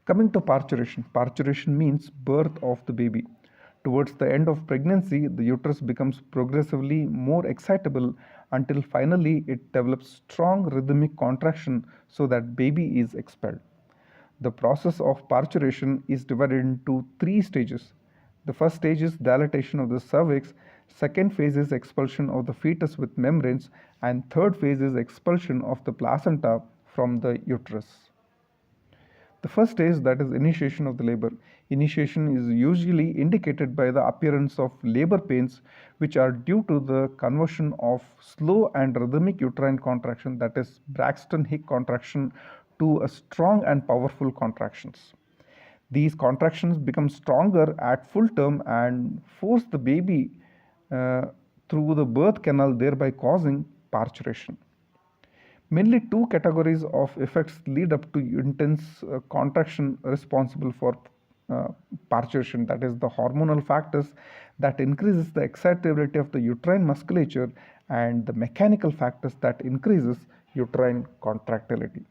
Coming to parturition, parturition means birth of the baby. Towards the end of pregnancy, the uterus becomes progressively more excitable until finally it develops strong rhythmic contraction so that baby is expelled. The process of parturition is divided into three stages. The first stage is dilatation of the cervix, second phase is expulsion of the fetus with membranes, and third phase is expulsion of the placenta from the uterus. The first stage, that is initiation of the labor. Initiation is usually indicated by the appearance of labor pains, which are due to the conversion of slow and rhythmic uterine contraction, that is Braxton Hicks contraction, to a strong and powerful contractions. These contractions become stronger at full term and force the baby through the birth canal, thereby causing parturition. Mainly two categories of effects lead up to intense contraction responsible for parturition, that is the hormonal factors that increases the excitability of the uterine musculature and the mechanical factors that increases uterine contractility.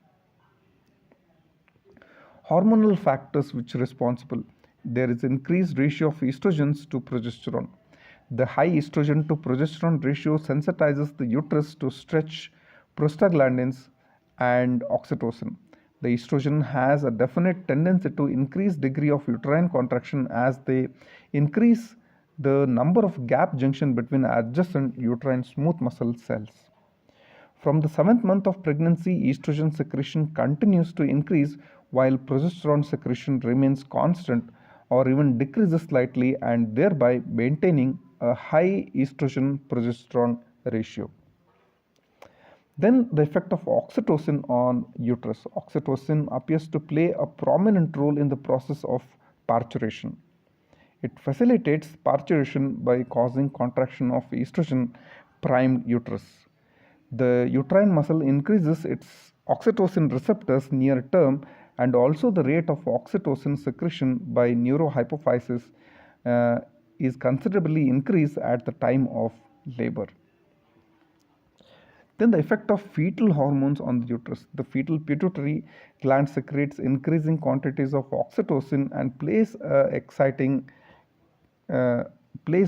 Hormonal factors which are responsible: there is increased ratio of estrogens to progesterone. The high estrogen to progesterone ratio sensitizes the uterus to stretch prostaglandins and oxytocin. The estrogen has a definite tendency to increase degree of uterine contraction as they increase the number of gap junction between adjacent uterine smooth muscle cells. From the 7th month of pregnancy, estrogen secretion continues to increase while progesterone secretion remains constant or even decreases slightly, and thereby maintaining a high estrogen progesterone ratio. Then the effect of oxytocin on uterus. Oxytocin appears to play a prominent role in the process of parturition. It facilitates parturition by causing contraction of estrogen primed uterus. The uterine muscle increases its oxytocin receptors near term, and also the rate of oxytocin secretion by neurohypophysis is considerably increased at the time of labor. Then the effect of fetal hormones on the uterus. The fetal pituitary gland secretes increasing quantities of oxytocin and plays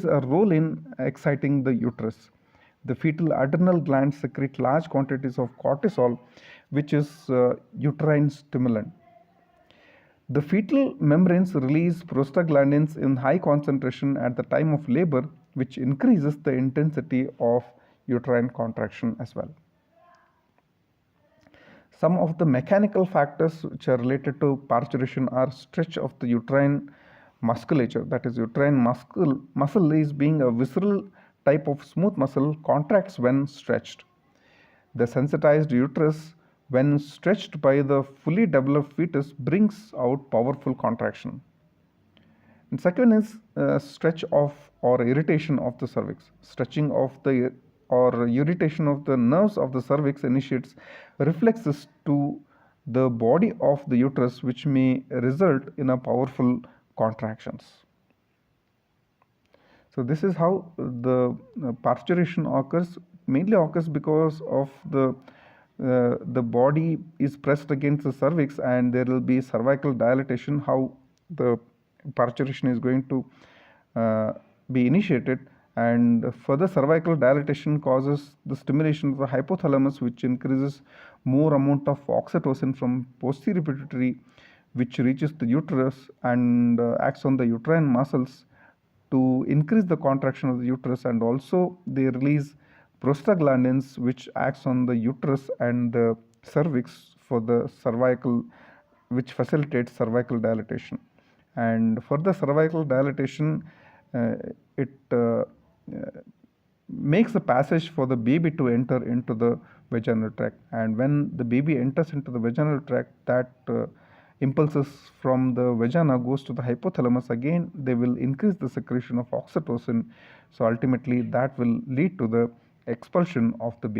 a role in exciting the uterus. The fetal adrenal glands secrete large quantities of cortisol, which is uterine stimulant. The fetal membranes release prostaglandins in high concentration at the time of labor, which increases the intensity of uterine contraction as well. Some of the mechanical factors which are related to parturition are stretch of the uterine musculature, that is uterine muscle is being a visceral type of smooth muscle, contracts when stretched. The sensitized uterus, when stretched by the fully developed fetus, brings out powerful contraction. And second is stretch of or irritation of the cervix. Stretching of the or irritation of the nerves of the cervix initiates reflexes to the body of the uterus, which may result in a powerful contractions. So this is how the parturition occurs. Mainly occurs because of the body is pressed against the cervix and there will be cervical dilatation. How the parturition is going to be initiated, and further cervical dilatation causes the stimulation of the hypothalamus, which increases more amount of oxytocin from posterior pituitary, which reaches the uterus and acts on the uterine muscles to increase the contraction of the uterus, and also they release prostaglandins, which acts on the uterus and the cervix for the cervical, which facilitates cervical dilatation. And for the cervical dilatation, it makes a passage for the baby to enter into the vaginal tract, and when the baby enters into the vaginal tract, that impulses from the vagina goes to the hypothalamus. Again, they will increase the secretion of oxytocin, so ultimately that will lead to the expulsion of the baby.